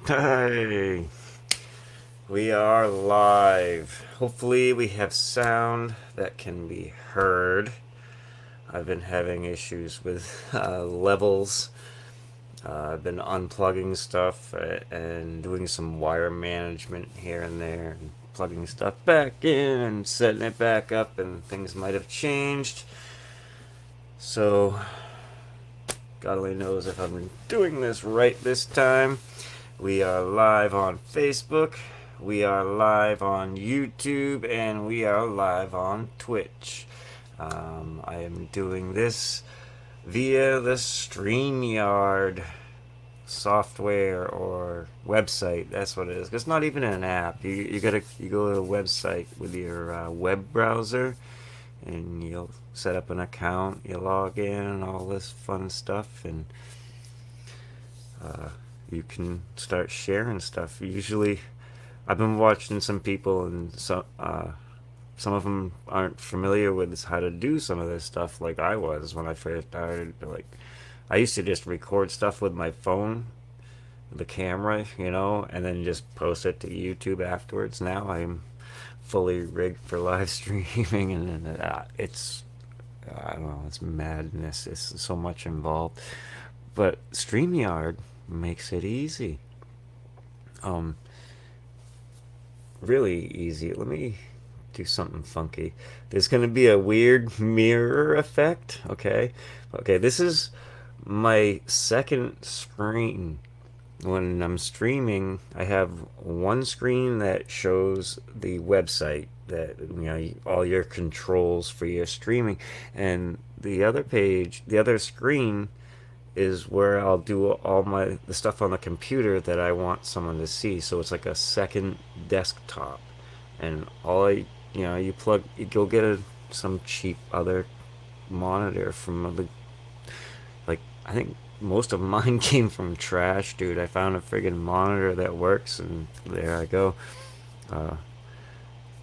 Hey, we are live. Hopefully, we have sound that can be heard. I've been having issues with levels. I've been unplugging stuff and doing some wire management here and there, and plugging stuff back in and setting it back up, and things might have changed. So, God only knows if I'm doing this right this time. We are live on Facebook, we are live on YouTube, and we are live on Twitch. I am doing this via the StreamYard software or website. That's what it is. It's not even an app. You go to a website with your web browser, and you'll set up an account. You log in and all this fun stuff, and uh, you can start sharing stuff. Usually, I've been watching some people, and some of them aren't familiar with how to do some of this stuff like I was when I first started. Like, I used to just record stuff with my phone, the camera, and then just post it to YouTube afterwards. Now I'm fully rigged for live streaming, and I don't know, it's madness. It's so much involved. But StreamYard makes it easy. Um, really easy. Let me do something funky. There's going to be a weird mirror effect, okay? Okay, this is my second screen. When I'm streaming, I have one screen that shows the website that all your controls for your streaming, and the other screen is where I'll do all the stuff on the computer that I want someone to see. So it's like a second desktop, and you go get some cheap other monitor from like, I think most of mine came from trash, dude. I found a friggin' monitor that works, and there I go. Uh,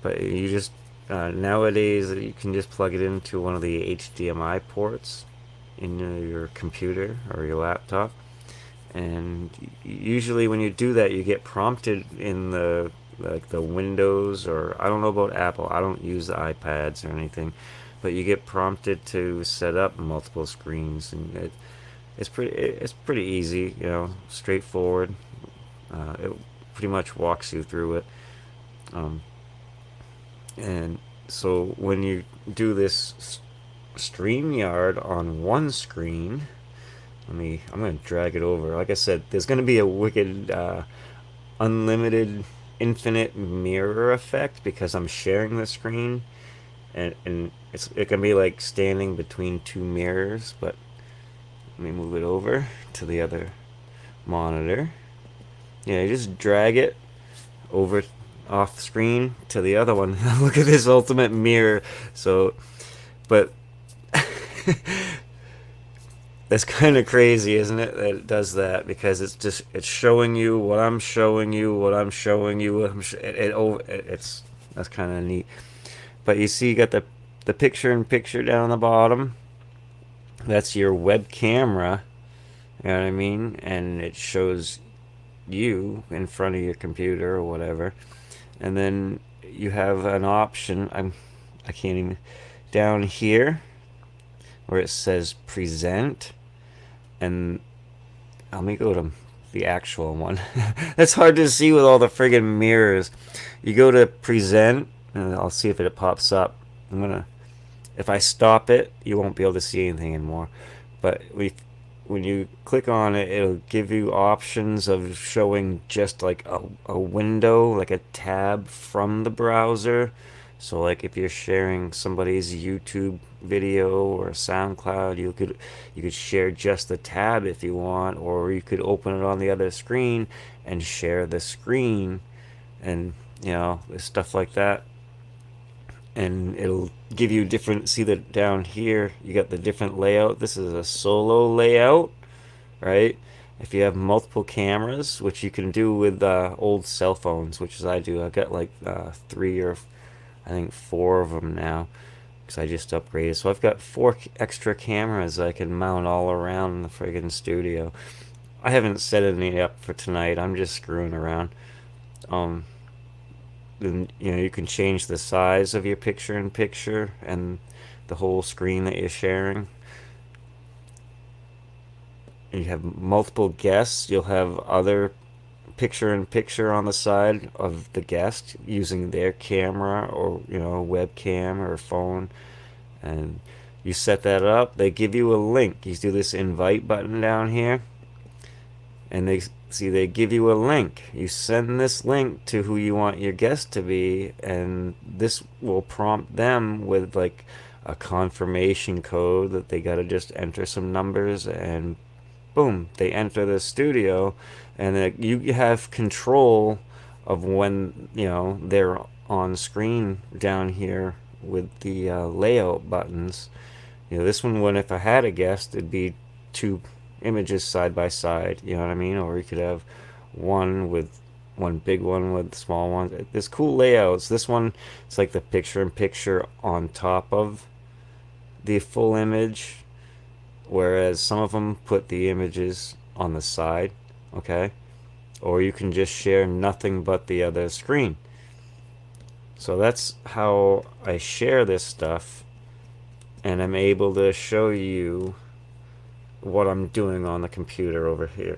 but you just nowadays you can just plug it into one of the HDMI ports in your computer or your laptop, and usually when you do that, you get prompted in the Windows, or I don't know about Apple. I don't use the iPads or anything, but you get prompted to set up multiple screens, and it's pretty easy, straightforward. It pretty much walks you through it. Um, and so when you do this StreamYard on one screen, I'm gonna drag it over. Like I said, there's gonna be a wicked, unlimited, infinite mirror effect because I'm sharing the screen, and it can be like standing between two mirrors. But let me move it over to the other monitor. Yeah, you just drag it over off screen to the other one. Look at this ultimate mirror. So, but that's kind of crazy, isn't it? That it does that, because it's showing you what I'm showing you, what I'm showing you. It's that's kind of neat. But you see, you got the picture in picture down the bottom. That's your web camera. You know what I mean? And it shows you in front of your computer or whatever. And then you have an option. I can't even, down here where it says present, and let me go to the actual one. That's hard to see with all the friggin' mirrors. You go to present, and I'll see if it pops up. If I stop it, you won't be able to see anything anymore. But when you click on it, it'll give you options of showing just like a window, like a tab from the browser. So like if you're sharing somebody's YouTube video or SoundCloud, you could share just the tab if you want, or you could open it on the other screen and share the screen, and stuff like that. And it'll give you different, see that down here you got the different layout. This is a solo layout, right? If you have multiple cameras, which you can do with old cell phones, which is I do. I've got like three or I think four of them now, because I just upgraded. So I've got four extra cameras I can mount all around the friggin' studio. I haven't set any up for tonight. I'm just screwing around. Um, then you can change the size of your picture-in-picture and the whole screen that you're sharing. You have multiple guests. You'll have other picture-in-picture on the side of the guest using their camera or webcam or phone, and you set that up. They give you a link. You do this invite button down here, and they give you a link. You send this link to who you want your guest to be, and this will prompt them with like a confirmation code that they got to just enter some numbers, and boom, they enter the studio, and you have control of when they're on screen down here with the layout buttons. This one, when if I had a guest, it'd be two images side by side. You know what I mean? Or you could have one big one with small ones. There's cool layouts. This one, it's like the picture-in-picture on top of the full image, whereas some of them put the images on the side. Okay, or you can just share nothing but the other screen. So that's how I share this stuff, and I'm able to show you what I'm doing on the computer over here,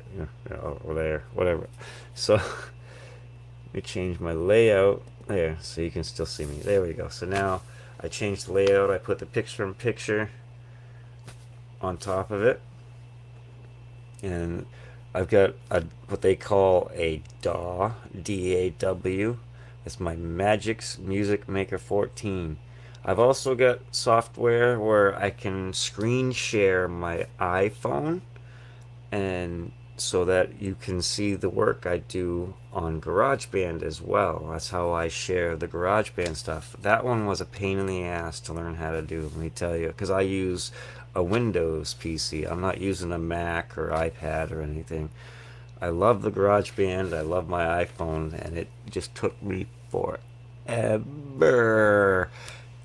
over there, whatever. So let me change my layout there so you can still see me. There we go. So now I changed the layout. I put the picture-in-picture on top of it, and I've got what they call a DAW, DAW. It's my Magix Music Maker 14. I've also got software where I can screen share my iPhone, and so that you can see the work I do on GarageBand as well. That's how I share the GarageBand stuff. That one was a pain in the ass to learn how to do, let me tell you, because I use a Windows PC. I'm not using a Mac or iPad or anything. I love the GarageBand. I love my iPhone, and it just took me forever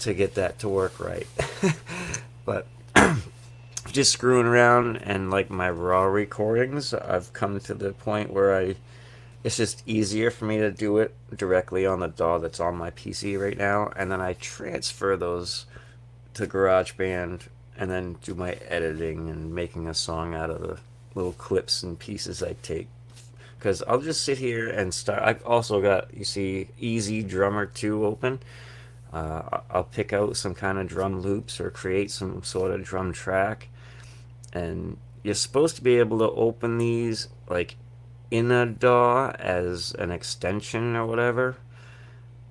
to get that to work right. But just screwing around, and like my raw recordings, I've come to the point where it's just easier for me to do it directly on the DAW that's on my PC right now, and then I transfer those to GarageBand and then do my editing and making a song out of the little clips and pieces I take. Because I'll just sit here and start. I've also got, you see, Easy Drummer 2 open. I'll pick out some kind of drum loops or create some sort of drum track, and you're supposed to be able to open these like in a DAW as an extension or whatever.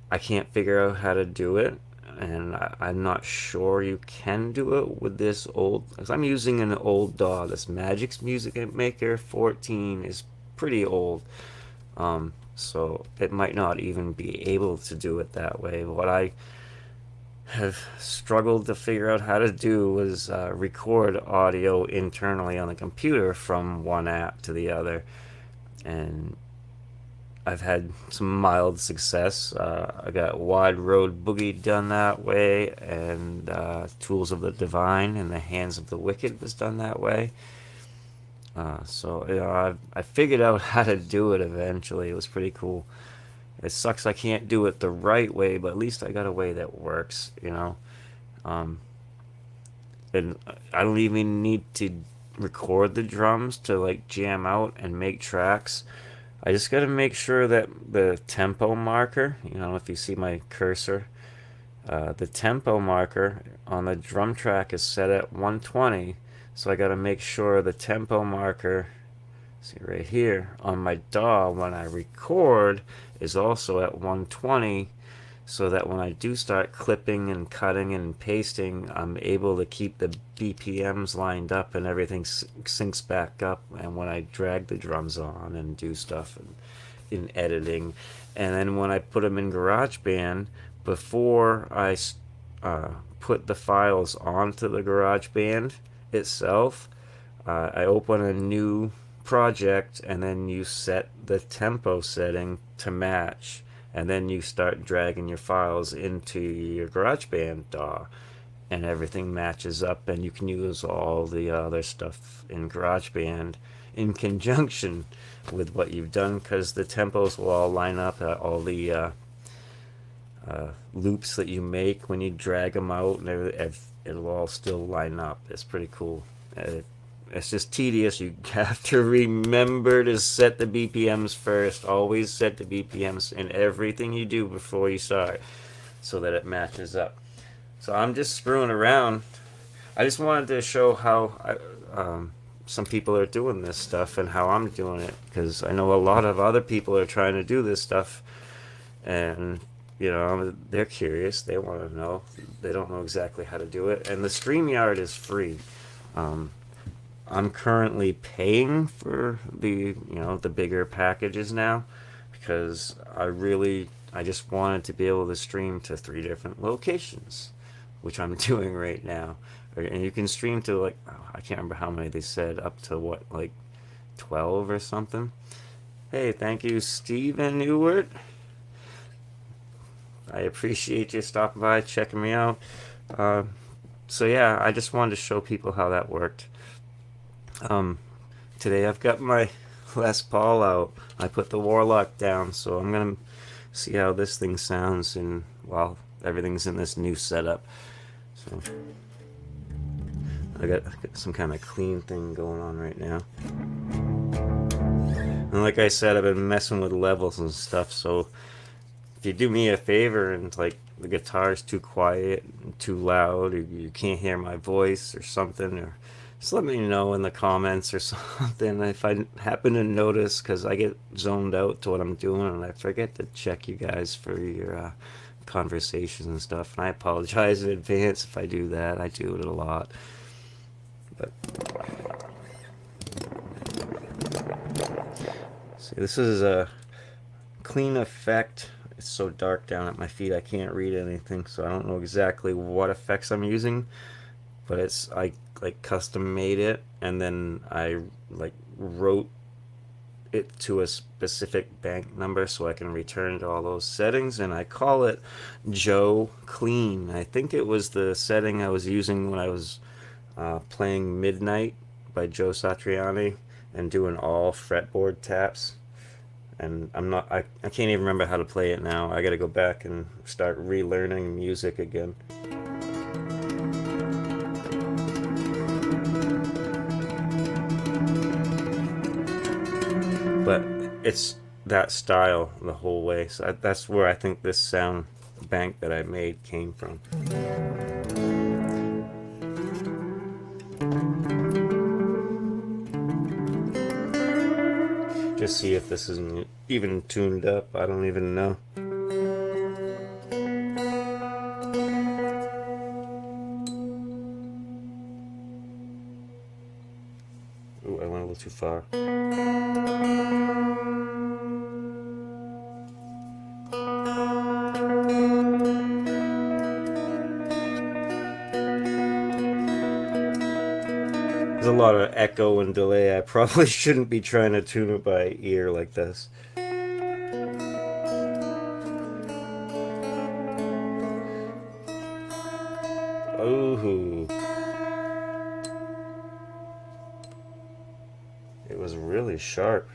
I can't figure out how to do it, and I'm not sure you can do it with this old, because I'm using an old DAW. This Magix Music Maker 14 is pretty old, so it might not even be able to do it that way. What I have struggled to figure out how to do was record audio internally on the computer from one app to the other, and I've had some mild success. I got Wide Road Boogie done that way, and Tools of the Divine and The Hands of the Wicked was done that way. So I figured out how to do it eventually. It was pretty cool. It sucks I can't do it the right way, but at least I got a way that works. Um, and I don't even need to record the drums to like jam out and make tracks. I just got to make sure that the tempo marker, if you see my cursor, the tempo marker on the drum track is set at 120. So I got to make sure the tempo marker, see right here, on my DAW when I record is also at 120, so that when I do start clipping and cutting and pasting, I'm able to keep the BPMs lined up and everything syncs back up. And when I drag the drums on and do stuff in editing, and then when I put them in GarageBand, before I put the files onto the GarageBand itself, I open a new project, and then you set the tempo setting to match, and then you start dragging your files into your GarageBand DAW, and everything matches up, and you can use all the other stuff in GarageBand in conjunction with what you've done, because the tempos will all line up, all the loops that you make when you drag them out, and it'll all still line up. It's pretty cool. It's just tedious. You have to remember to set the BPMs first. Always set the BPMs in everything you do before you start, so that it matches up. So I'm just screwing around. I just wanted to show how some people are doing this stuff and how I'm doing it, because I know a lot of other people are trying to do this stuff, and they're curious. They want to know. They don't know exactly how to do it. And the StreamYard is free. I'm currently paying for the bigger packages now, because I just wanted to be able to stream to 3 different locations, which I'm doing right now. And you can stream to, like, I can't remember how many they said, up to what, like 12 or something. Hey, thank you, Steven Ewert. I appreciate you stopping by, checking me out. So yeah, I just wanted to show people how that worked. Today I've got my Les Paul out. I put the Warlock down, so I'm gonna see how this thing sounds while everything's in this new setup. So I got some kind of clean thing going on right now. And like I said, I've been messing with levels and stuff, so if you do me a favor and like the guitar's too quiet, too loud, or you can't hear my voice or something, or just let me know in the comments or something if I happen to notice, because I get zoned out to what I'm doing and I forget to check you guys for your conversations and stuff. And I apologize in advance if I do that. I do it a lot. But see, this is a clean effect. It's so dark down at my feet I can't read anything, so I don't know exactly what effects I'm using, but I like custom made it, and then I like wrote it to a specific bank number so I can return to all those settings, and I call it Joe Clean. I think it was the setting I was using when I was playing Midnight by Joe Satriani and doing all fretboard taps. And I can't even remember how to play it now. I gotta go back and start relearning music again. But it's that style the whole way. So that's where I think this sound bank that I made came from. Just see if this isn't even tuned up. I don't even know. Ooh, I went a little too far. There's a lot of echo and delay. I probably shouldn't be trying to tune it by ear like this. Ooh. It was really sharp.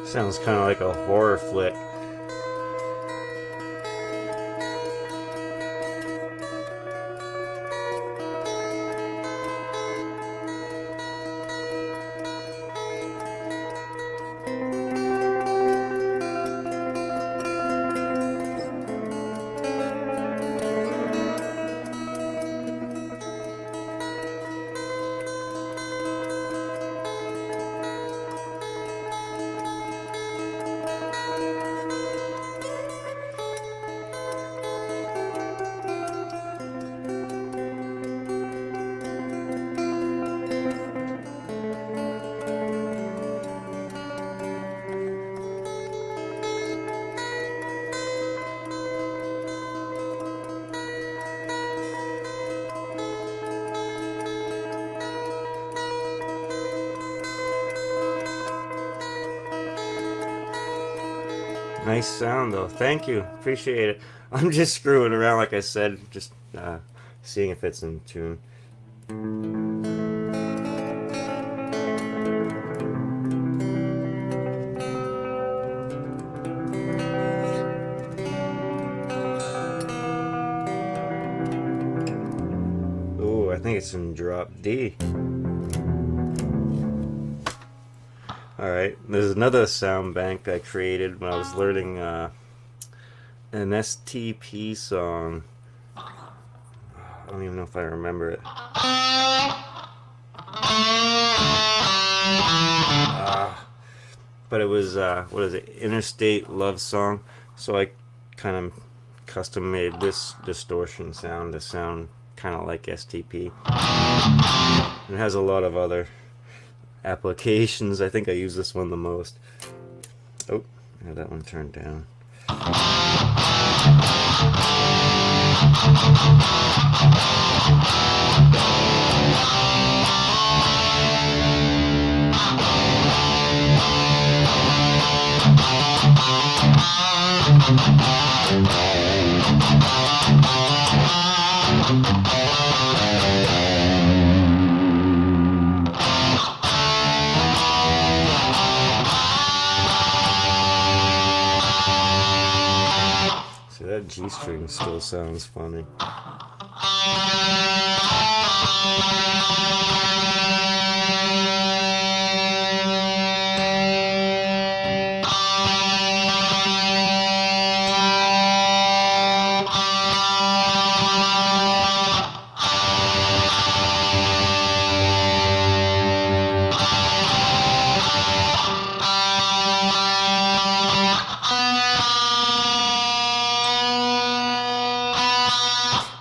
Sounds kind of like a horror flick. Nice sound though. Thank you. Appreciate it. I'm just screwing around, like I said, just seeing if it's in tune. Ooh, I think it's in drop D. Alright, there's another sound bank I created when I was learning an STP song. I don't even know if I remember it. But it was, what is it, Interstate Love Song. So I kind of custom made this distortion sound to sound kind of like STP. It has a lot of other applications. I think I use this one the most. Oh, I have that one turned down. See, that G string still sounds funny.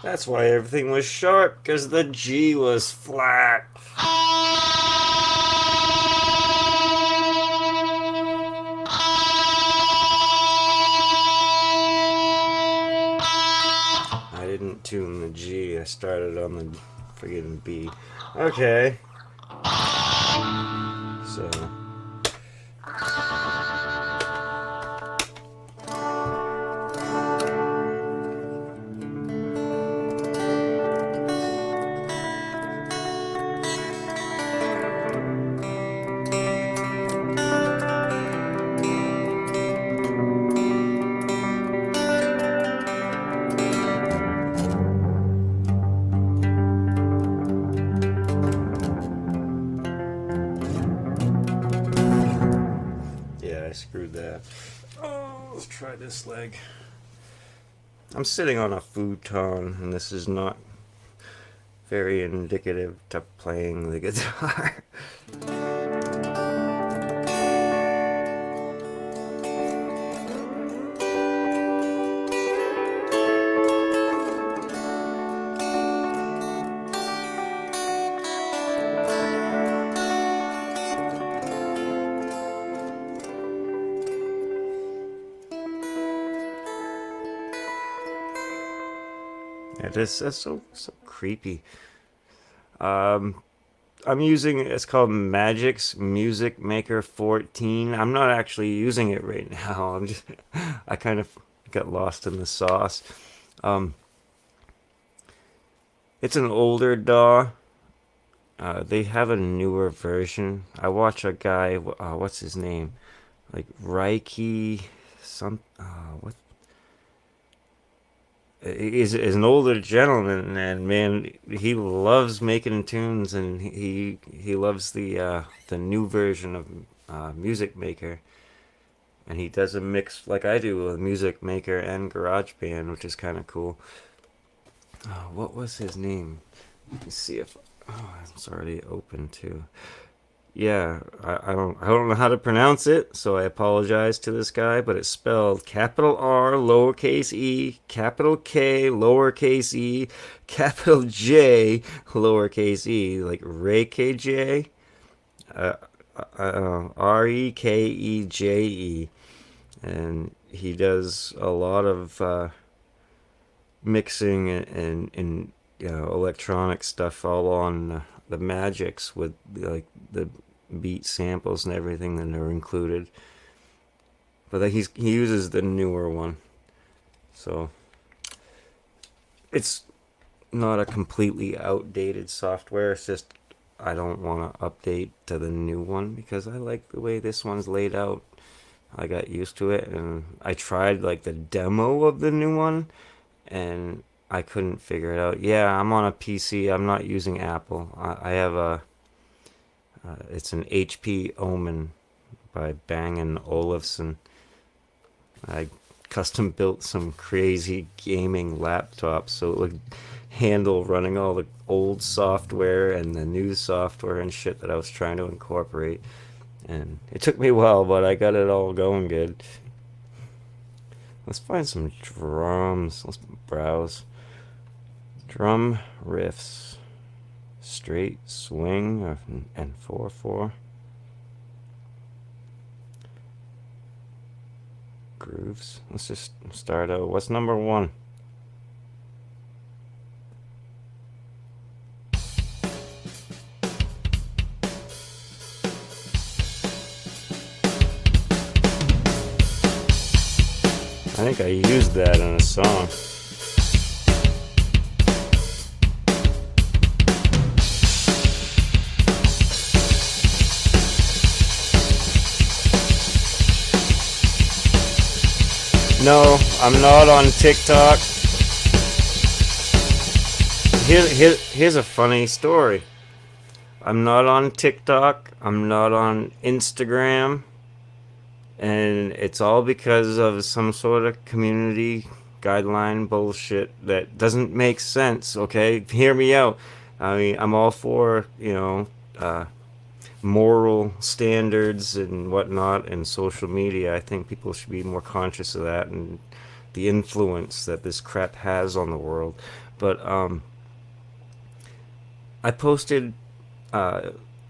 That's why everything was sharp, because the G was flat. I didn't tune the G, I started on the friggin' B. Okay. So. Yeah, I screwed that. Oh, let's try this leg. I'm sitting on a futon, and this is not very indicative to playing the guitar. Yeah, that's so creepy. Um, I'm using it's called Magic's Music Maker 14. I'm not actually using it right now. I'm just I kind of got lost in the sauce. Um, it's an older DAW. They have a newer version. I watch a guy. What's his name? Like Reiki. Some. What is an older gentleman, and man, he loves making tunes, and he loves the new version of Music Maker, and he does a mix like I do with Music Maker and GarageBand, which is kind of cool. What was his name? Let me see if it's already open too. Yeah, I don't know how to pronounce it, so I apologize to this guy, but it's spelled capital R, lowercase e, capital K, lowercase e, capital J, lowercase e, like Ray KJ, uh, Rekeje, and he does a lot of mixing and you know, electronic stuff all on the Magics with like the beat samples and everything that are included. but he uses the newer one, so it's not a completely outdated software. It's just I don't want to update to the new one because I like the way this one's laid out. I got used to it, and I tried like the demo of the new one, and I couldn't figure it out. Yeah, I'm on a PC. I'm not using Apple. I have a it's an HP Omen by Bang and Olufsen. I custom built some crazy gaming laptop so it would handle running all the old software and the new software and shit that I was trying to incorporate. And it took me a while, but I got it all going good. Let's find some drums. Let's browse. Drum riffs. Straight swing and 4/4. Grooves. Let's just start out. What's number one? I think I used that in a song. No, I'm not on TikTok. Here's a funny story. I'm not on TikTok. I'm not on Instagram. And it's all because of some sort of community guideline bullshit that doesn't make sense, okay? Hear me out. I mean, I'm all for, moral standards and whatnot in social media. I think people should be more conscious of that and the influence that this crap has on the world. But I posted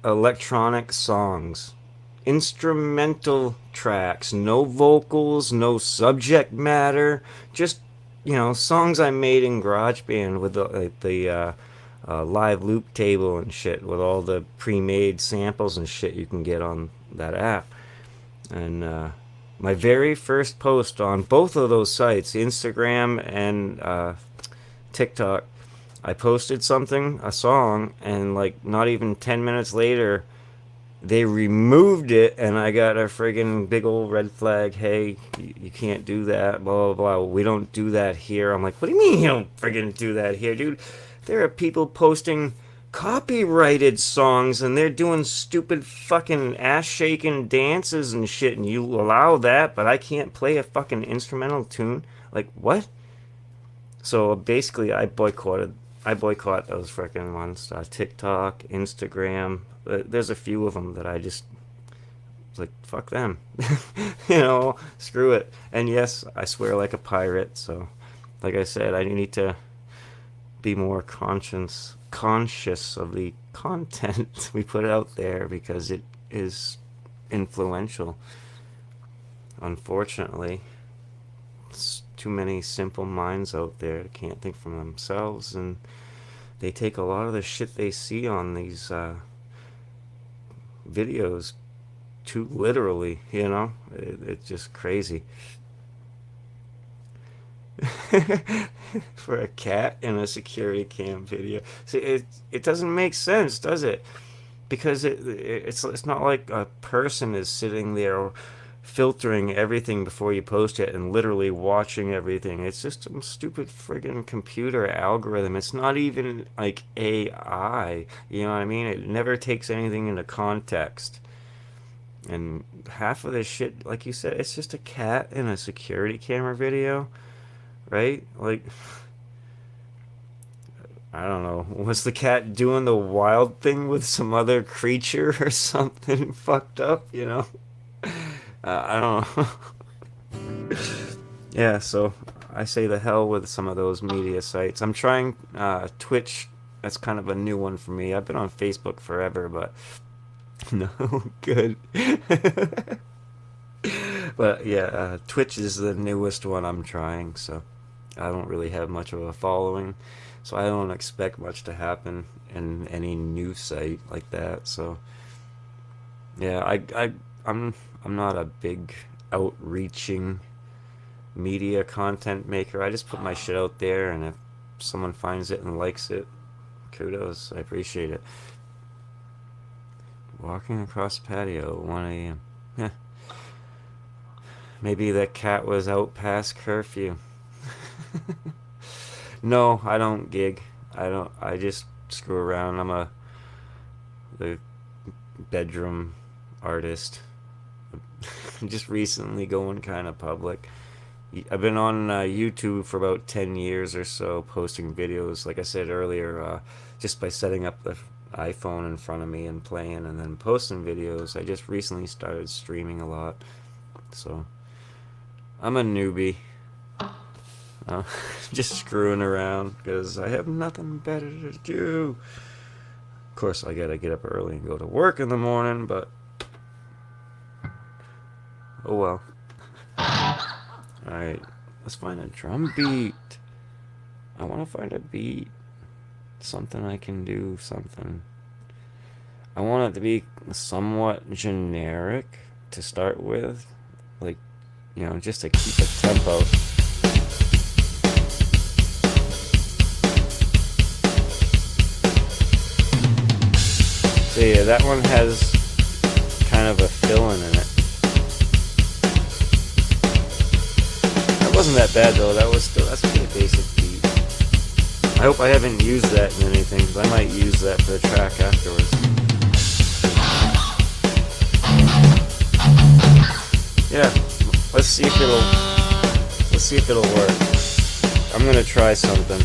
electronic songs, instrumental tracks, no vocals, no subject matter, just songs I made in GarageBand with the live loop table and shit with all the pre-made samples and shit you can get on that app. And my very first post on both of those sites, Instagram and TikTok, I posted a song, and like not even 10 minutes later, they removed it, and I got a friggin' big old red flag. Hey, you can't do that, blah, blah, blah. We don't do that here. I'm like, what do you mean you don't friggin' do that here, dude? There are people posting copyrighted songs, and they're doing stupid fucking ass-shaking dances and shit, and you allow that, but I can't play a fucking instrumental tune? Like, what? So basically, I boycott those freaking ones. TikTok, Instagram. There's a few of them that I just like, fuck them. Screw it. And yes, I swear like a pirate. So, like I said, I need to be more conscious of the content we put out there because it is influential. Unfortunately, it's too many simple minds out there that can't think for themselves, and they take a lot of the shit they see on these videos too literally. It's just crazy. For a cat in a security cam video. See, it doesn't make sense, does it? Because it's not like a person is sitting there filtering everything before you post it and literally watching everything. It's just some stupid friggin' computer algorithm. It's not even like AI. You know what I mean? It never takes anything into context. And half of this shit, like you said, it's just a cat in a security camera video, right? Like, I don't know. Was the cat doing the wild thing with some other creature or something fucked up? I don't know. Yeah, so I say the hell with some of those media sites. I'm trying Twitch. That's kind of a new one for me. I've been on Facebook forever, but no good. But yeah, Twitch is the newest one I'm trying, so I don't really have much of a following, so I don't expect much to happen in any new site like that. So yeah, I'm not a big outreaching media content maker. I just put my shit out there, and if someone finds it and likes it, kudos. I appreciate it. Walking across the patio, 1 a.m. Heh. Maybe that cat was out past curfew. No, I don't gig. I don't. I just screw around. I'm a the bedroom artist. Just recently going kind of public. I've been on YouTube for about 10 years or so, posting videos, like I said earlier, just by setting up the iPhone in front of me and playing and then posting videos. I just recently started streaming a lot, so I'm a newbie. Uh, just screwing around because I have nothing better to do. Of course, I gotta get up early and go to work in the morning, but oh well. Alright, let's find a drum beat. I want to find a beat. Something I can do, something. I want it to be somewhat generic to start with. Like, just to keep a tempo. So yeah, that one has kind of a fill-in in it. That wasn't that bad though. That's a pretty basic beat. I hope I haven't used that in anything, because I might use that for the track afterwards. Yeah, let's see if it'll work. I'm gonna try something.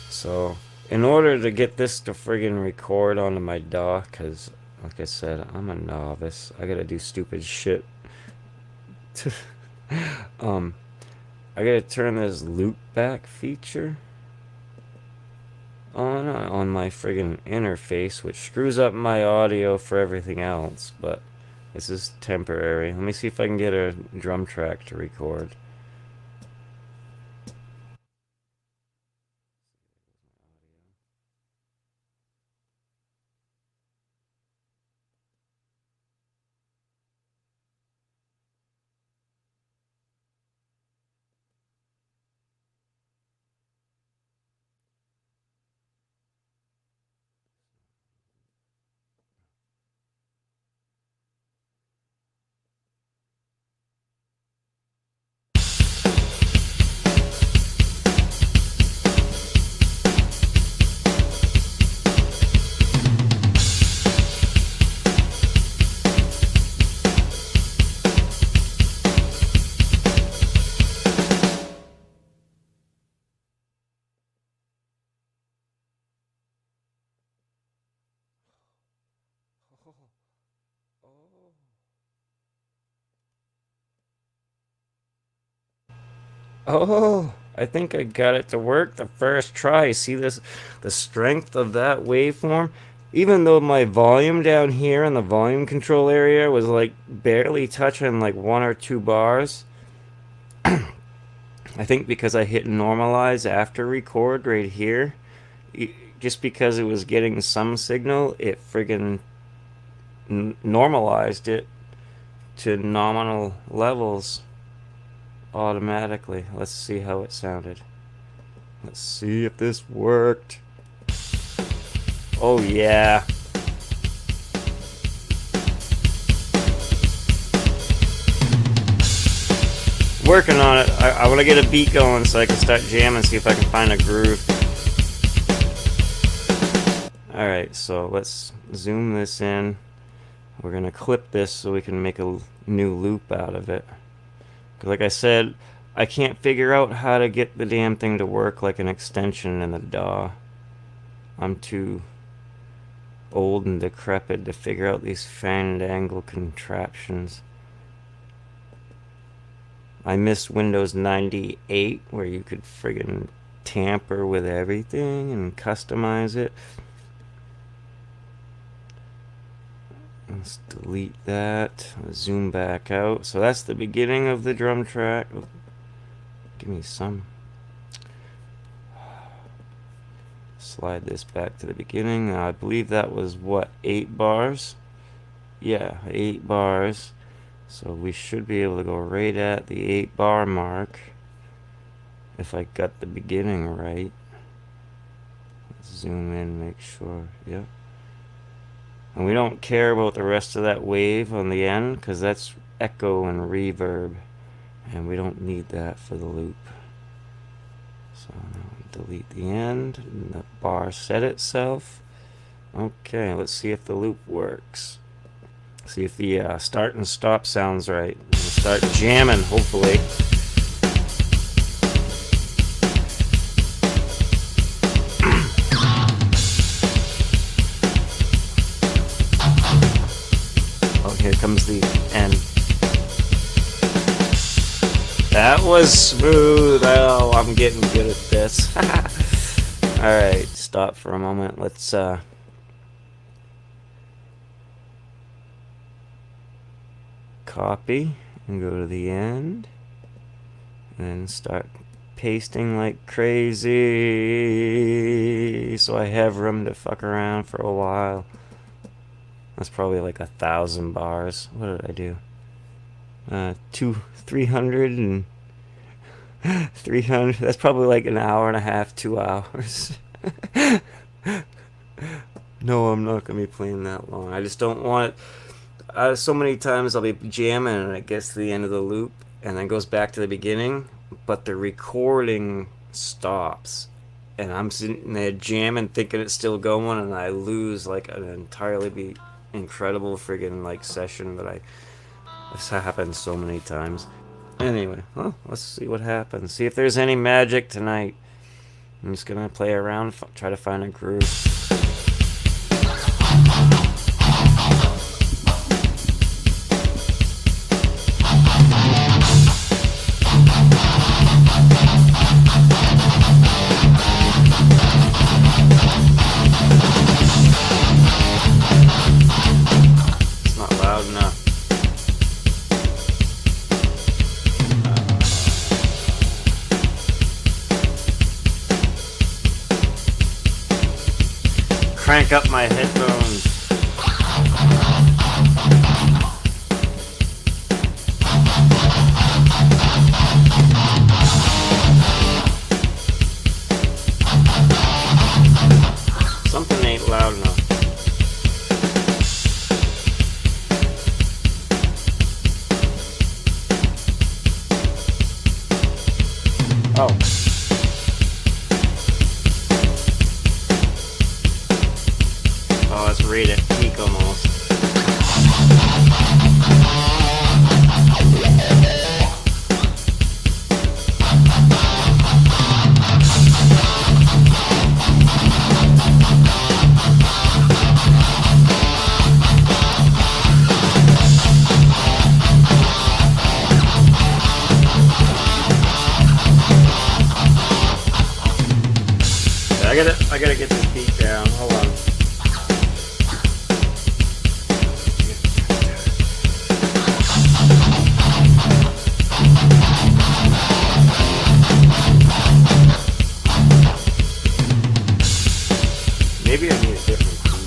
So, in order to get this to friggin' record onto my DAW, because, like I said, I'm a novice. I gotta do stupid shit. I gotta turn this loop back feature on my friggin' interface, which screws up my audio for everything else, but this is temporary. Let me see if I can get a drum track to record. Oh, I think I got it to work the first try. See this, the strength of that waveform? Even though my volume down here in the volume control area was like barely touching like 1 or 2 bars, I think because I hit normalize after record right here, just because it was getting some signal, it friggin' normalized it to nominal levels automatically. Let's see how it sounded. Let's see if this worked. Oh yeah. Working on it. I want to get a beat going so I can start jamming, see if I can find a groove. Alright, so let's zoom this in. We're going to clip this so we can make a new loop out of it. Like I said, I can't figure out how to get the damn thing to work like an extension in the DAW. I'm too old and decrepit to figure out these fandangle contraptions. I miss Windows 98 where you could friggin' tamper with everything and customize it. Let's delete that. Zoom back out. So that's the beginning of the drum track. Give me some slide this back to the beginning. I believe that was what, 8 bars? Yeah, 8 bars. So we should be able to go right at the 8 bar mark if I got the beginning right. Let's zoom in, make sure. Yep. And we don't care about the rest of that wave on the end because that's echo and reverb, and we don't need that for the loop. So now delete the end, and the bar set itself. Okay, let's see if the loop works. See if the start and stop sounds right. We'll start jamming, hopefully. Oh, here comes the end. That was smooth. Oh, I'm getting good at this. Alright, stop for a moment. Let's copy and go to the end and start pasting like crazy so I have room to fuck around for a while. That's probably like 1,000 bars. What did I do? 300 and 300. That's probably like an hour and a half, 2 hours. No, I'm not gonna be playing that long. I just don't want it. So many times I'll be jamming and it gets to the end of the loop and then goes back to the beginning, but the recording stops and I'm sitting there jamming thinking it's still going, and I lose like an entirely incredible friggin' like session that this happens so many times. Anyway, well, let's see what happens. See if there's any magic tonight. I'm just gonna play around, try to find a groove. It's not loud enough. Crank up my headphones. Something ain't loud enough. Oh. Oh, it's right at peak almost. I gotta get this beat down. Hold on. Maybe I need a different key.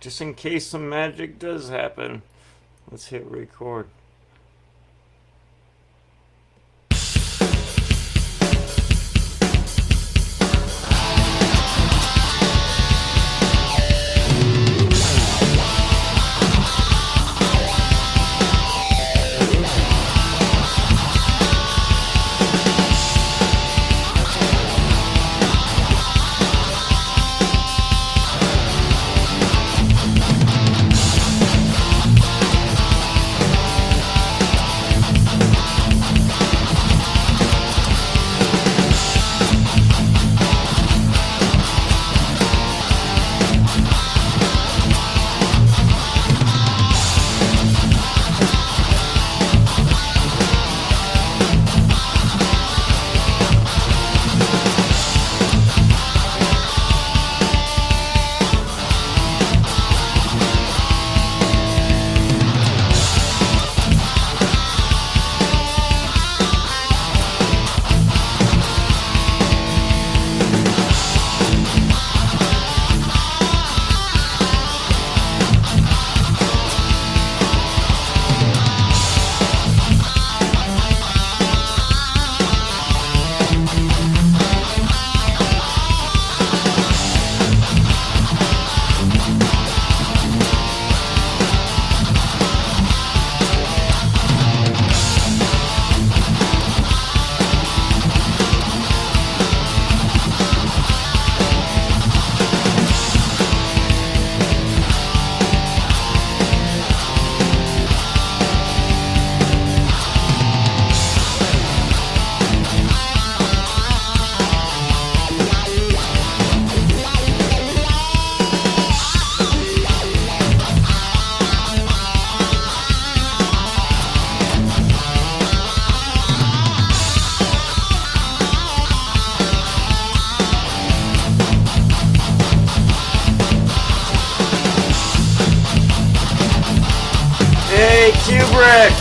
just in case some magic does happen. Let's hit record. Hey, Kubrick!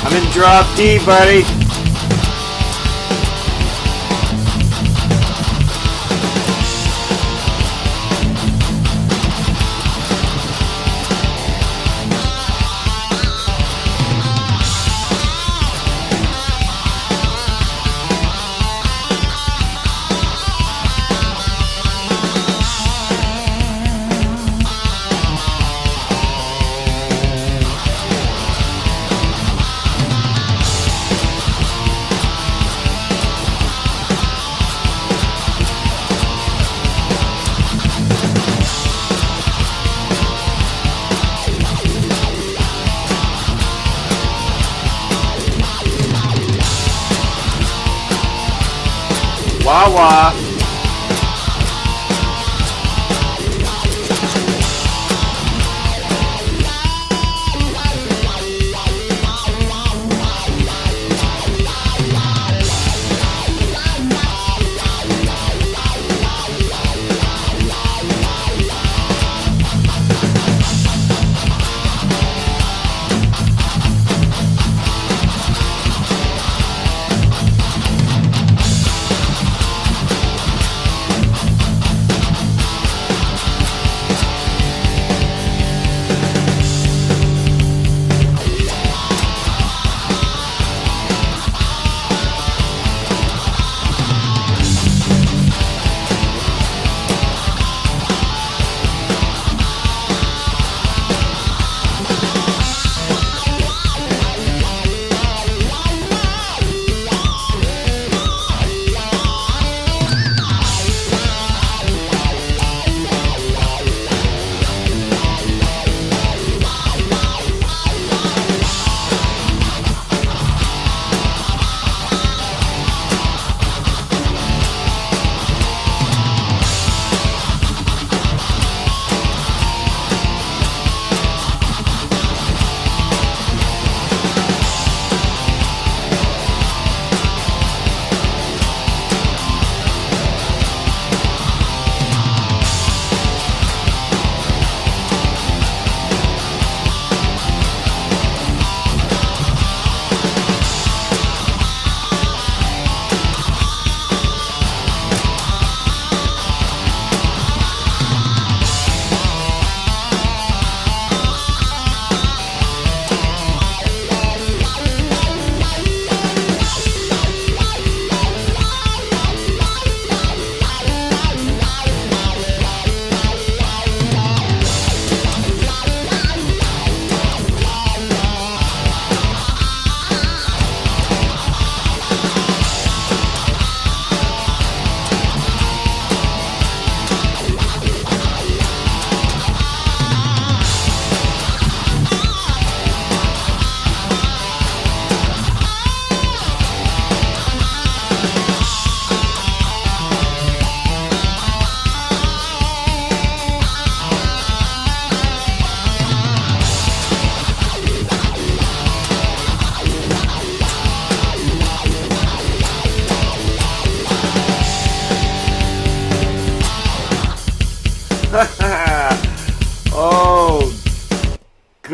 I'm in drop D, buddy. Wawa.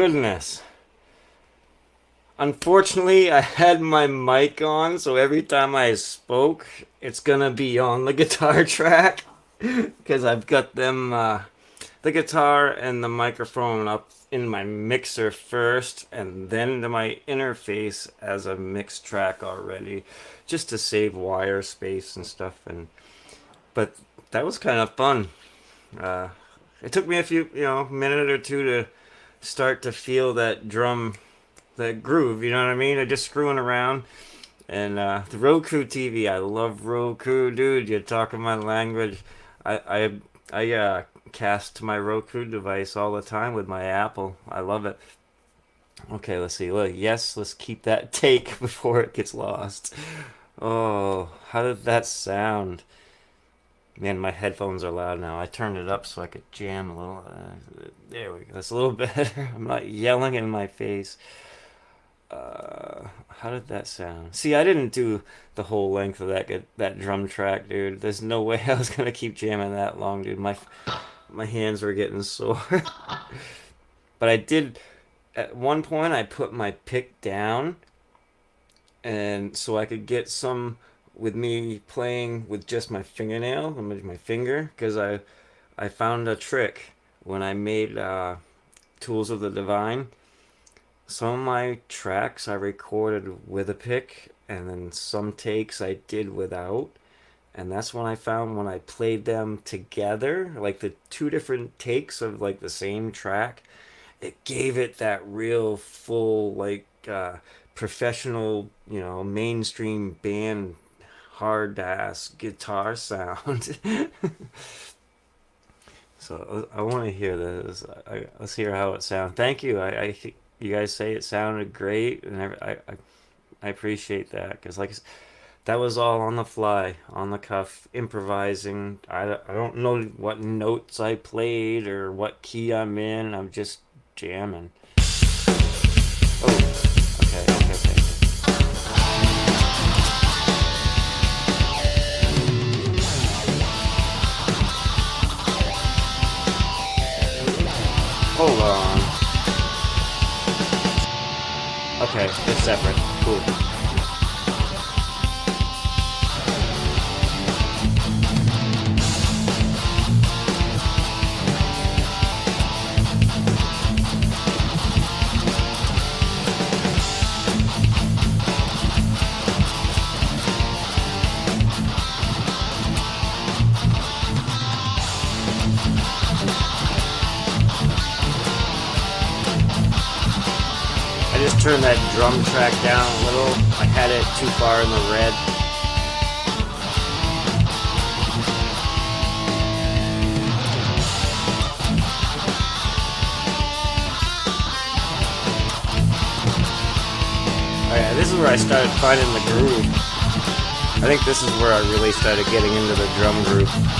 goodness. Unfortunately, I had my mic on, so every time I spoke, it's gonna be on the guitar track because I've got them the guitar and the microphone up in my mixer first, and then to my interface as a mix track already, just to save wire space and stuff. And but that was kind of fun. Uh, it took me a few, minute or two to start to feel that drum, that groove. You know what I mean? I just screwing around. And the Roku TV, I love Roku, dude. You're talking my language. I cast to my Roku device all the time with my Apple. I love it. Okay, let's see. Look, yes, let's keep that take before it gets lost. Oh, how did that sound? Man, my headphones are loud now. I turned it up so I could jam a little. There we go. That's a little better. I'm not yelling in my face. How did that sound? See, I didn't do the whole length of that drum track, dude. There's no way I was gonna keep jamming that long, dude. My hands were getting sore. But I did. At one point, I put my pick down, and so I could get some with me playing with just my fingernail, my finger, because I found a trick when I made Tools of the Divine. Some of my tracks I recorded with a pick, and then some takes I did without. And that's when I found when I played them together, like the two different takes of like the same track, it gave it that real full, like, professional, mainstream band hard ass guitar sound. So I want to hear this. Let's hear how it sounds. Thank you. You guys say it sounded great, and I appreciate that because that was all on the fly, on the cuff, improvising. I don't know what notes I played or what key I'm in. I'm just jamming. Oh, okay. Hold on. Okay, it's separate. Cool. I just turned that drum track down a little. I had it too far in the red. Oh yeah, this is where I started finding the groove. I think this is where I really started getting into the drum groove.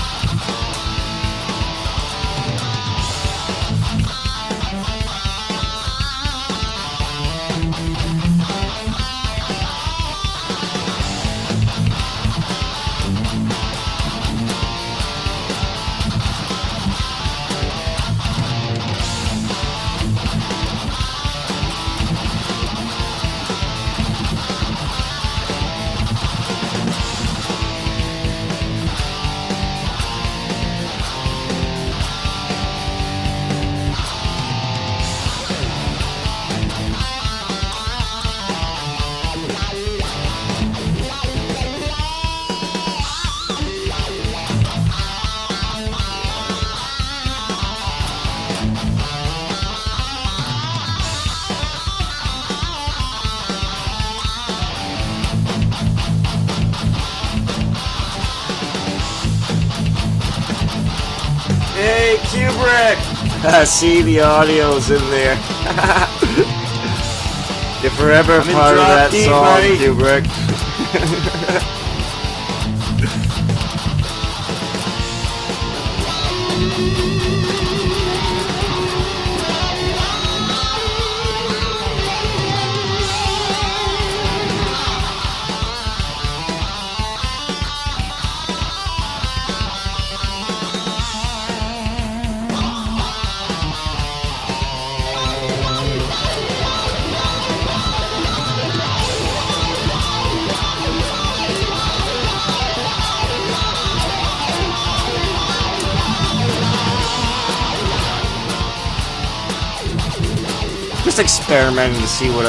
Hey, Kubrick! I see the audio's in there. You're forever part of that song, Kubrick. just experimenting to see what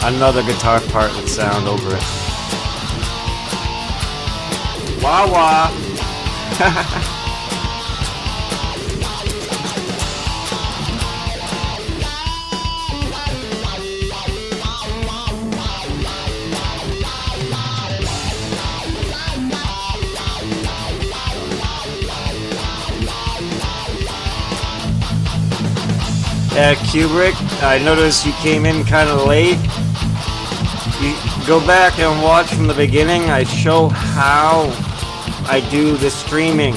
another guitar part would sound over it. Wah wah. Yeah, Kubrick, I noticed you came in kind of late. You go back and watch from the beginning. I show how I do the streaming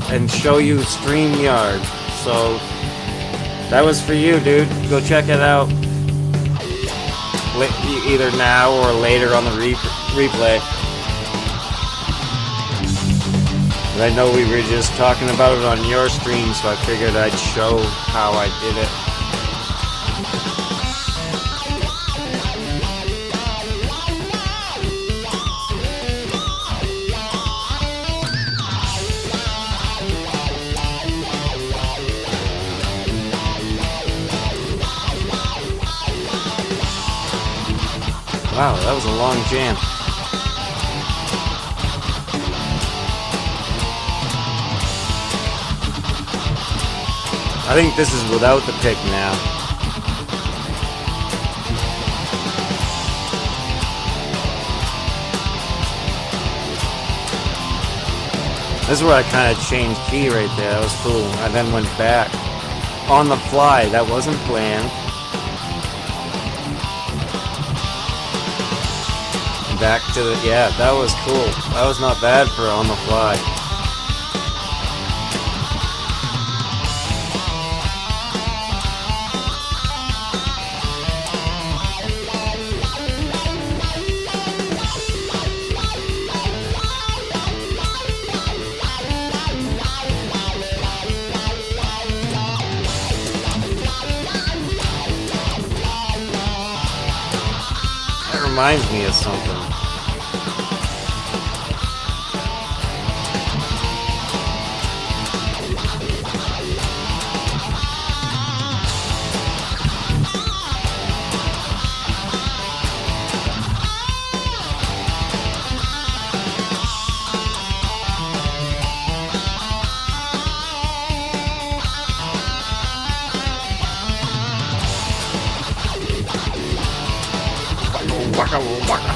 and show you StreamYard. So that was for you, dude. Go check it out. Either now or later on the replay. But I know we were just talking about it on your stream, so I figured I'd show how I did it. Wow, that was a long jam. I think this is without the pick now. This is where I kind of changed key right there. That was cool. I then went back on the fly. That wasn't planned. Back to the, yeah, that was cool. That was not bad for on the fly. That reminds me of something. Waka waka.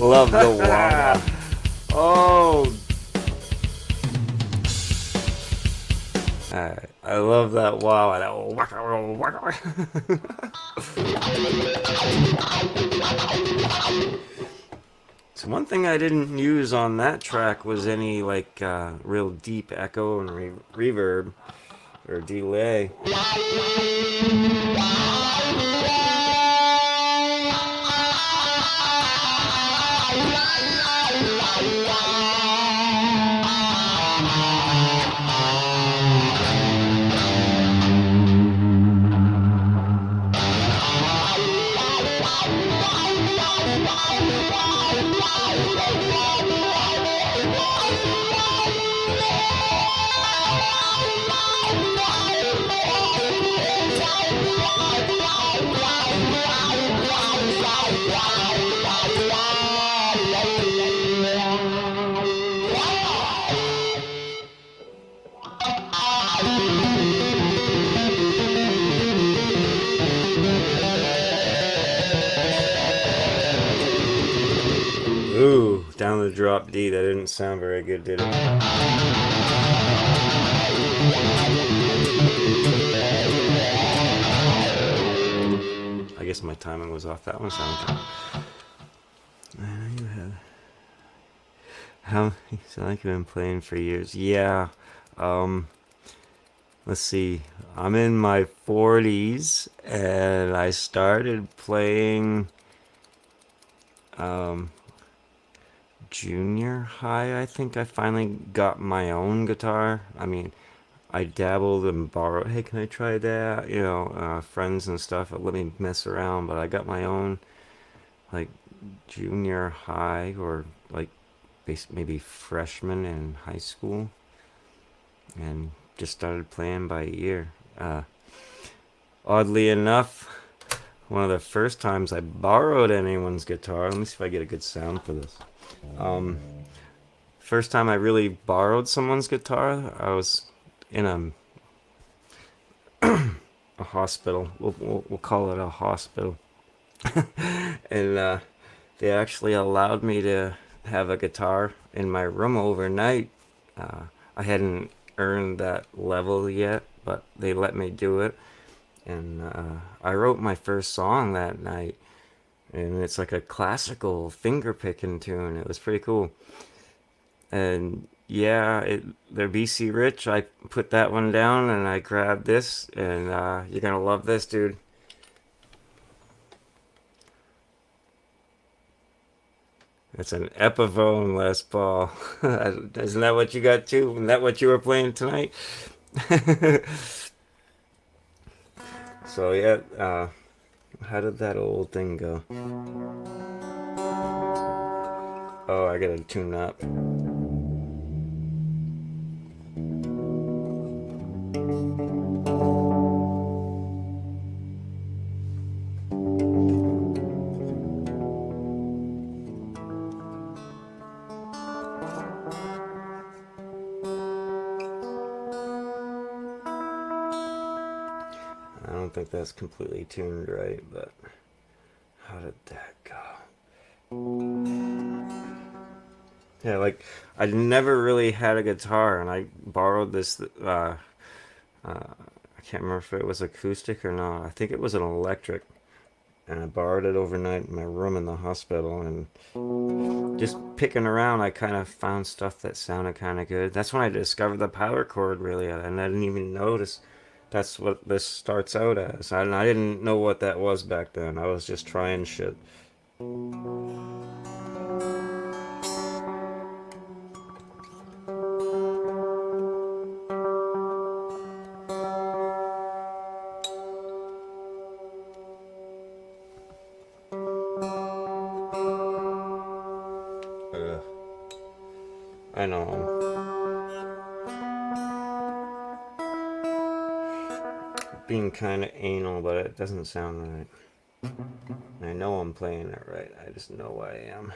Love the wah. Oh. Alright. I love that wah. That waka waka. So one thing I didn't use on that track was any like real deep echo and reverb or delay. Ooh, down the drop D. That didn't sound very good, did it? I guess my timing was off. That one sounded good. I know you have. How you sound like you've been playing for years. Yeah. Let's see. I'm in my 40s, and I started playing junior high. I think I finally got my own guitar. I mean, I dabbled and borrowed. Hey, can I try that? You know, friends and stuff let me mess around, but I got my own like junior high or like maybe freshman in high school. and just started playing by ear. Uh, Oddly enough, one of the first times I borrowed anyone's guitar. Let me see if I get a good sound for this. Um, First time I really borrowed someone's guitar, I was in a hospital. We'll call it a hospital. And they actually allowed me to have a guitar in my room overnight. Uh, I hadn't earned that level yet, but they let me do it. And I wrote my first song that night. And it's like a classical finger picking tune. It was pretty cool. And yeah, they're BC Rich. I put that one down and I grabbed this, and you're gonna love this, dude. It's an Epiphone Les Paul. Isn't that what you got too? Isn't that what you were playing tonight? So yeah, how did that old thing go? Oh, I gotta tune up. I don't think that's completely tuned right, but how did that go? Yeah, like I never really had a guitar, and I borrowed this. I can't remember if it was acoustic or not. I think it was an electric, and I borrowed it overnight in my room in the hospital. And just picking around, I kind of found stuff that sounded kind of good. That's when I discovered the power chord, really, and I didn't even notice that's what this starts out as. I didn't know what that was back then. I was just trying shit. Ugh, I know. Being kind of anal, but it doesn't sound right. I know I'm playing it right. I just know I am.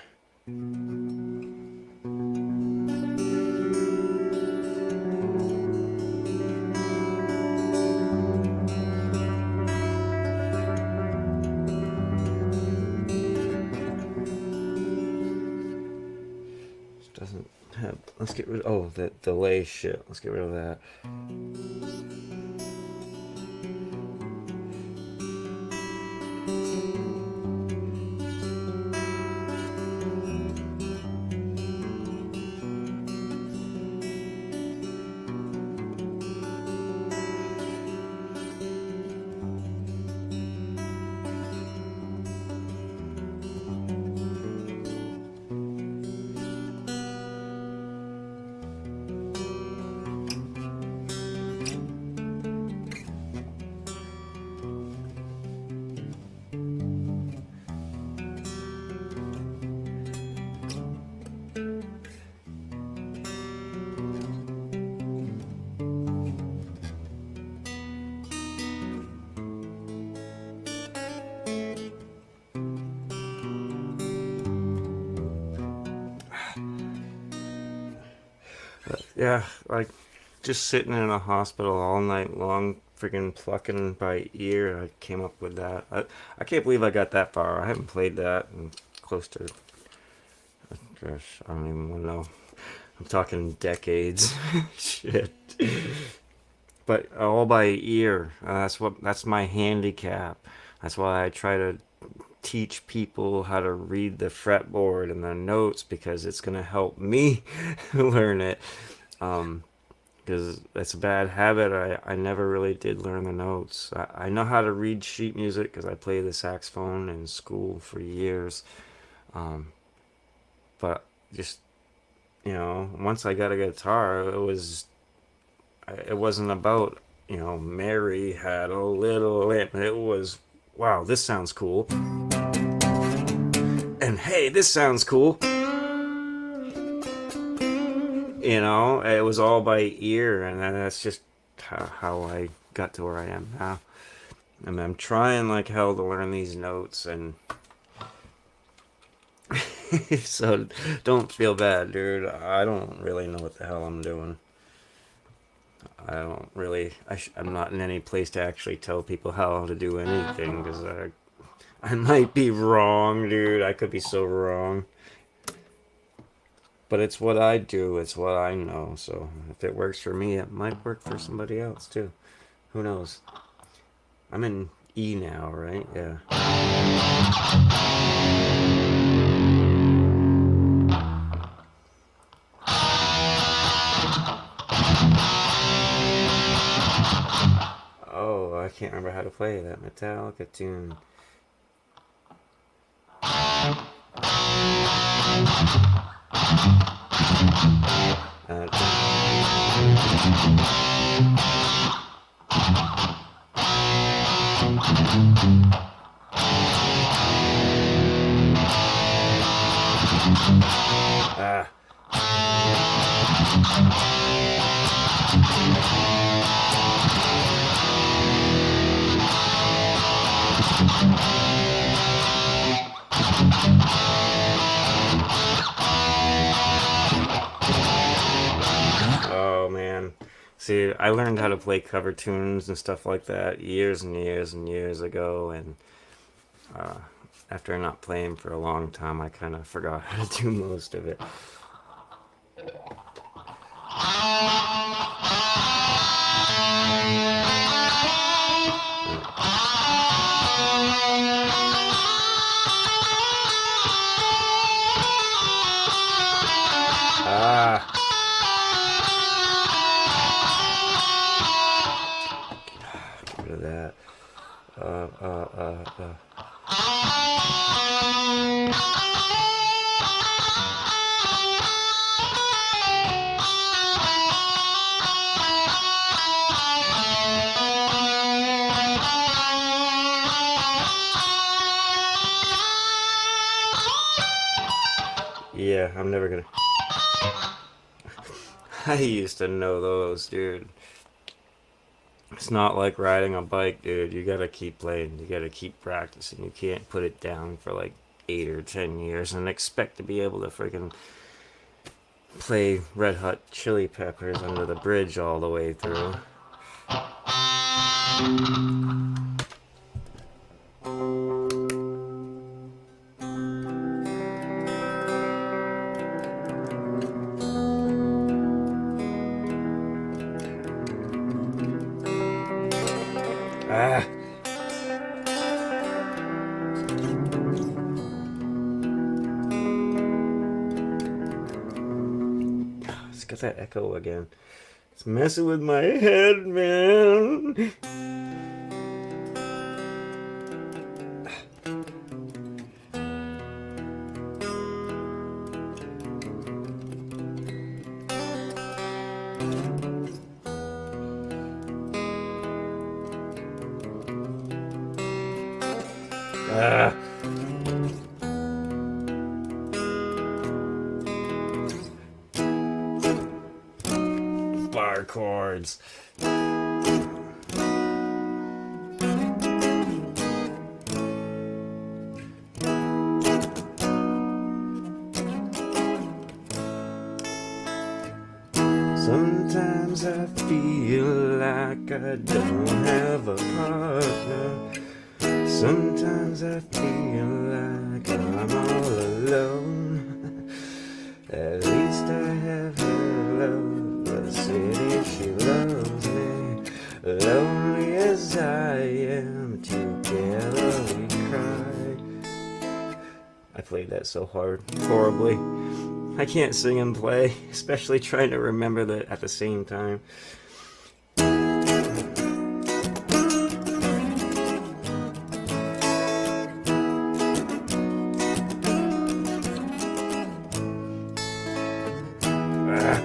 It doesn't have. Let's get rid. Oh, that delay shit. Let's get rid of that. Yeah, like just sitting in a hospital all night long, freaking plucking by ear. I came up with that. I can't believe I got that far. I haven't played that in close to, gosh, I don't even want to know. I'm talking decades. Shit. But all by ear. That's my handicap. That's why I try to teach people how to read the fretboard and the notes because it's gonna help me learn it. Um, because it's a bad habit. I never really did learn the notes. I know how to read sheet music because I played the saxophone in school for years. Um, but just once I got a guitar, it wasn't about Mary had a little lamp. It was wow, this sounds cool, and hey, this sounds cool. It was all by ear, and that's just how I got to where I am now. I mean, I'm trying like hell to learn these notes, and so don't feel bad, dude. I don't really know what the hell I'm doing. I don't really. I'm not in any place to actually tell people how to do anything because I might be wrong, dude. I could be so wrong. But it's what I do. It's what I know. So if it works for me, it might work for somebody else too. Who knows? I'm in E now, right? Yeah. Oh, I can't remember how to play that Metallica tune. Uh, ah. Oh man. See, I learned how to play cover tunes and stuff like that years and years and years ago, and uh, after not playing for a long time, I kind of forgot how to do most of it. Ah, get rid of that. Uh, uh, uh, uh. Yeah, I'm never gonna. I used to know those, dude. It's not like riding a bike, dude. You gotta keep playing. You gotta keep practicing. You can't put it down for like 8 or 10 years and expect to be able to freaking play Red Hot Chili Peppers under the bridge all the way through. Ah, it's got that echo again. It's messing with my head, man. Ah, bar chords. Sometimes I feel like I don't have a partner. Sometimes I feel like I'm all alone. At least I have her love, the city she loves me. Lonely as I am, together we cry. I played that so horribly. I can't sing and play, especially trying to remember that at the same time. Ah,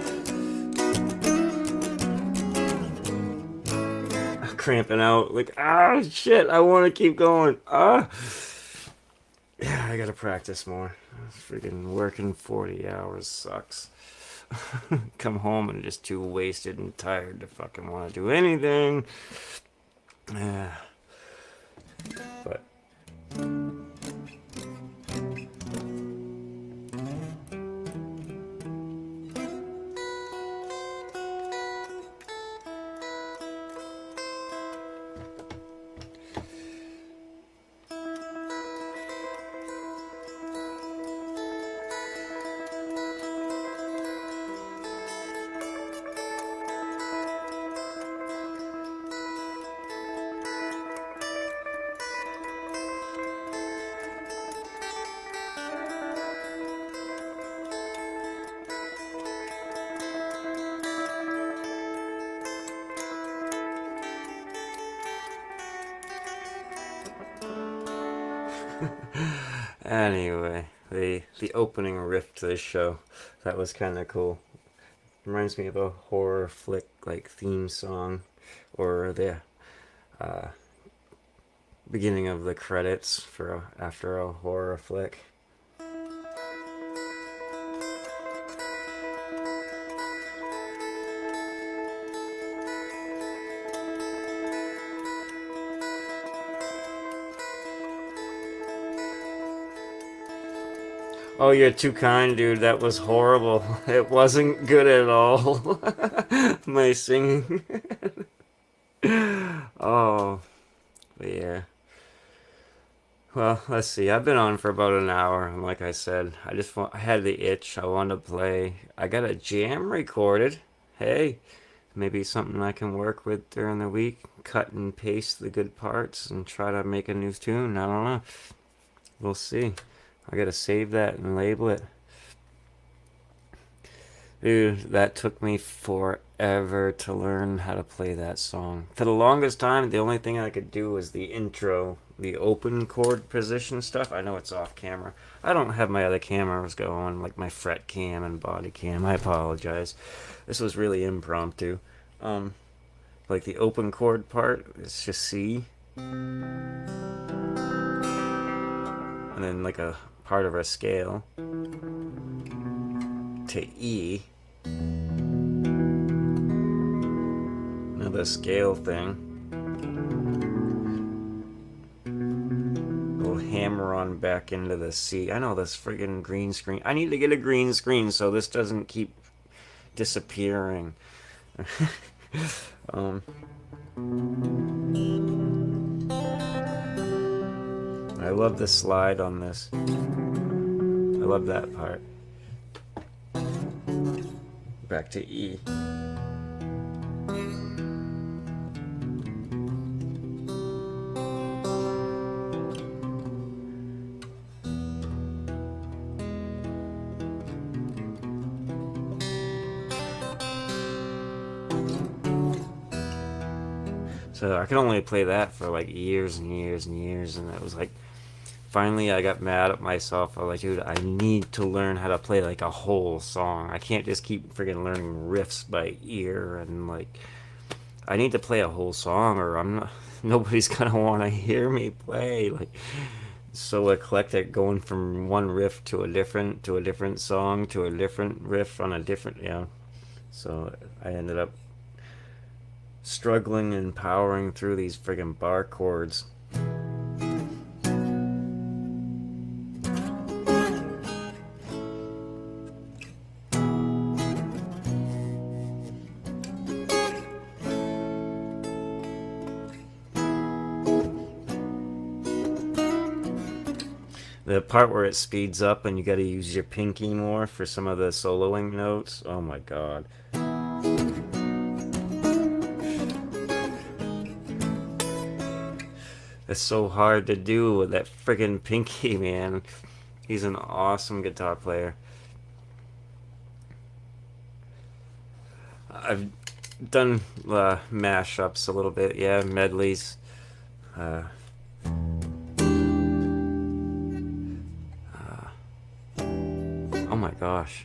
cramping out, like, shit, I want to keep going. Yeah, I gotta practice more. Freaking working 40 hours sucks. Come home and just too wasted and tired to fucking want to do anything. But anyway, the opening riff to this show, that was kind of cool. Reminds me of a horror flick like theme song, or the uh, beginning of the credits for after a horror flick. Oh, you're too kind, dude. That was horrible. It wasn't good at all. My singing. Oh, but yeah. Well, let's see. I've been on for about an hour, and like I said, I had the itch. I wanted to play. I got a jam recorded. Hey, maybe something I can work with during the week. Cut and paste the good parts and try to make a new tune. I don't know. We'll see. I gotta save that and label it. Dude, that took me forever to learn how to play that song. For the longest time, the only thing I could do was the intro, the open chord position stuff. I know it's off camera. I don't have my other cameras going, like my fret cam and body cam. I apologize. This was really impromptu. Um, like the open chord part, it's just C. And then like a part of a scale to E. Another scale thing. We'll hammer on back into the C. I know this friggin' green screen. I need to get a green screen so this doesn't keep disappearing. I love the slide on this. I love that part. Back to E. So I could only play that for like years and years and years, and it was like, finally I got mad at myself. I was like, dude, I need to learn how to play like a whole song. I can't just keep freaking learning riffs by ear, and like, I need to play a whole song, or I'm not. Nobody's gonna want to hear me play. Like, so eclectic, going from one riff to a different song to a different riff on a different, yeah. So I ended up struggling and powering through these friggin' bar chords. The part where it speeds up and you gotta use your pinky more for some of the soloing notes. Oh my god. It's so hard to do with that friggin' pinky, man. He's an awesome guitar player. I've done mashups a little bit, yeah, medleys. Uh, oh my gosh.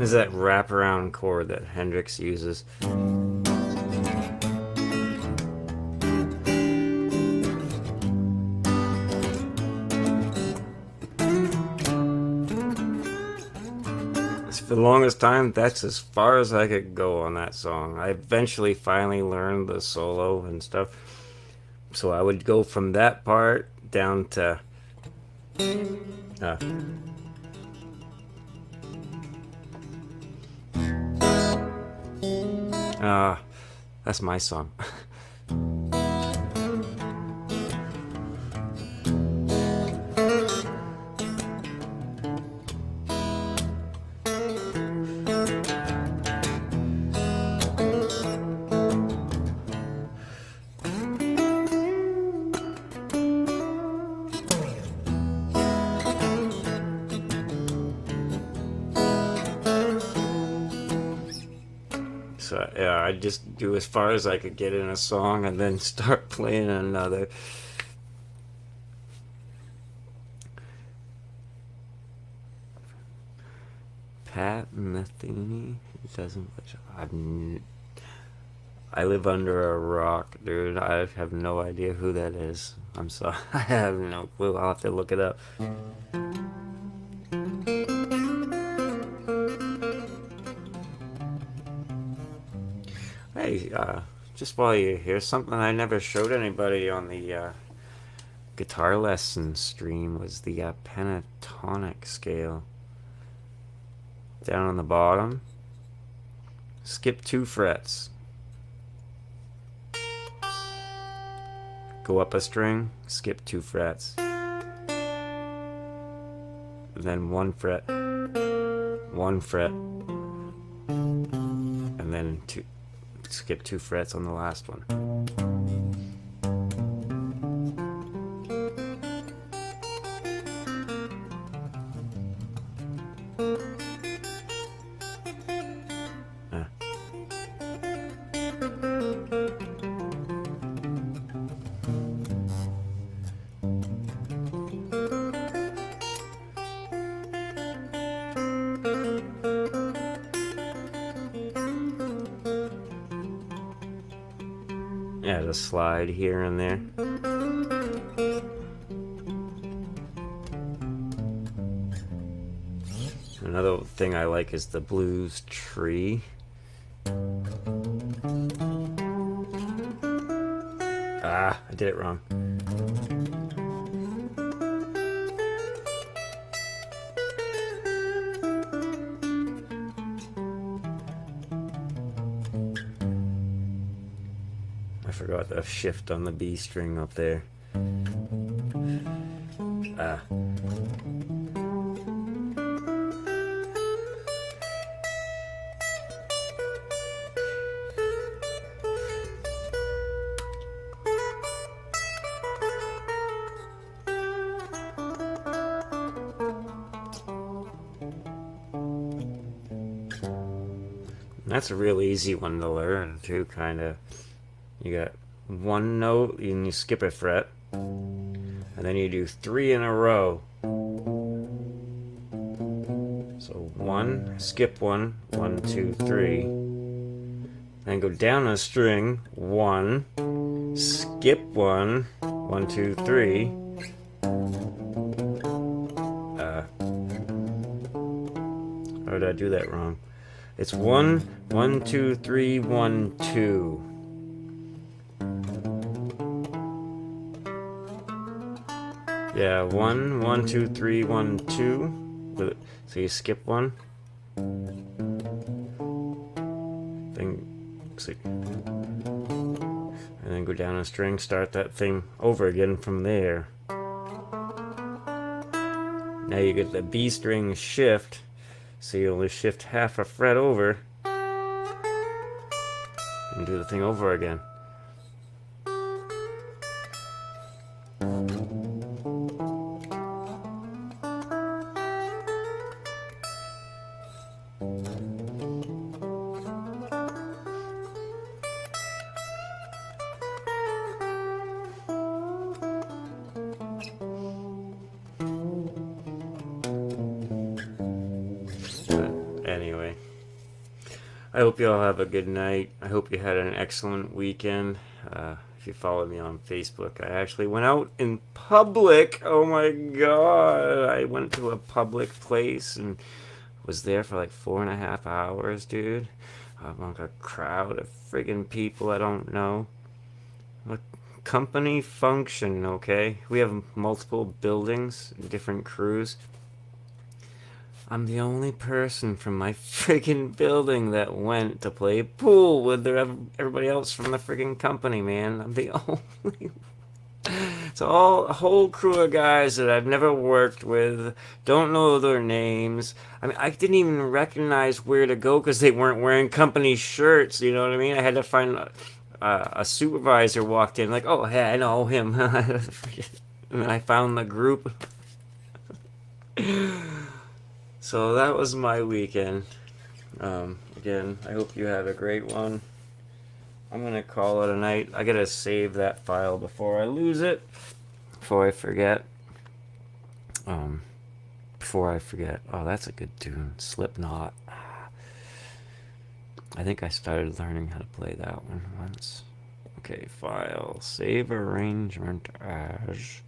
is that wraparound chord that Hendrix uses. For the longest time, that's as far as I could go on that song. I eventually finally learned the solo and stuff. So I would go from that part down to uh, uh that's my song. So yeah, I just do as far as I could get in a song and then start playing another. Pat Metheny doesn't. I live under a rock, dude. I have no idea who that is. I'm sorry. I have no clue. I'll have to look it up. Hey, just while you're here, something I never showed anybody on the guitar lesson stream was the pentatonic scale. Down on the bottom, skip 2 frets. Go up a string, skip 2 frets. Then 1 fret, 1 fret, and then skip 2 frets on the last one. Add a slide here and there. Another thing I like is the blues tree. I did it wrong. I forgot the shift on the B string up there. That's a real easy one to learn too, kind of. You got one note and you skip a fret, and then you do 3 in a row. So 1, skip 1, 1, 2, 3. Then go down a string, 1, skip 1, 1, 2, 3. How did I do that wrong? It's 1, 1, 2, 3, 1, 2. Yeah, 1, 1, 2, 3, 1, 2. So you skip 1. Then, and then go down a string, start that thing over again from there. Now you get the B string shift, so you only shift half a fret over and do the thing over again. anyway, I hope you all have a good night. I hope you had an excellent weekend. If you follow me on Facebook, I actually went out in public. Oh my god. I went to a public place and was there for like 4.5 hours, dude. Among a crowd of friggin' people I don't know. A company function, okay? We have multiple buildings, different crews. I'm the only person from my friggin' building that went to play pool with everybody else from the friggin' company, man. I'm the only. It's all a whole crew of guys that I've never worked with, don't know their names. I mean, I didn't even recognize where to go because they weren't wearing company shirts. You know what I mean? I had to find a supervisor walked in, like, oh, hey, I know him. And then I found the group. So that was my weekend. Again, I hope you have a great one. I'm gonna call it a night. I gotta save that file before I lose it. Before I forget. Um, Before I forget. Oh, that's a good tune. Slipknot. I think I started learning how to play that one once. Okay, file. Save arrangement as.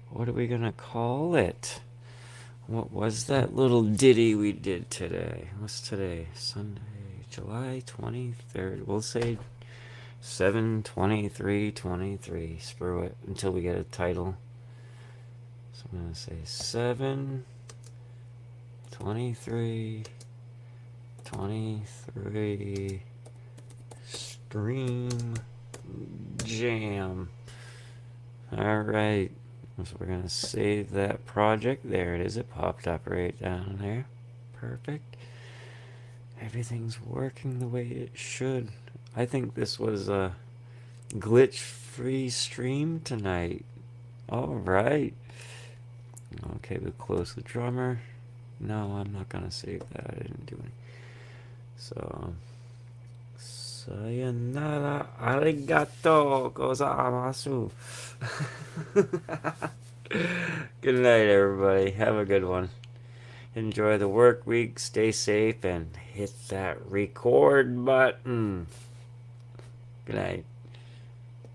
What are we gonna call it? What was that little ditty we did today? What's today? Sunday, July 23rd. We'll say 7/23/23. Screw it until we get a title. So I'm going to say 7/23/23 stream jam. Alright. So we're going to save that project. There it is. It popped up right down there. Perfect. Everything's working the way it should. I think this was a glitch-free stream tonight. Alright. Okay, we'll close the drummer. No, I'm not going to save that. I didn't do it. So, sayonara, arigato gozaimasu. Good night, everybody. Have a good one. Enjoy the work week. Stay safe and hit that record button. Good night.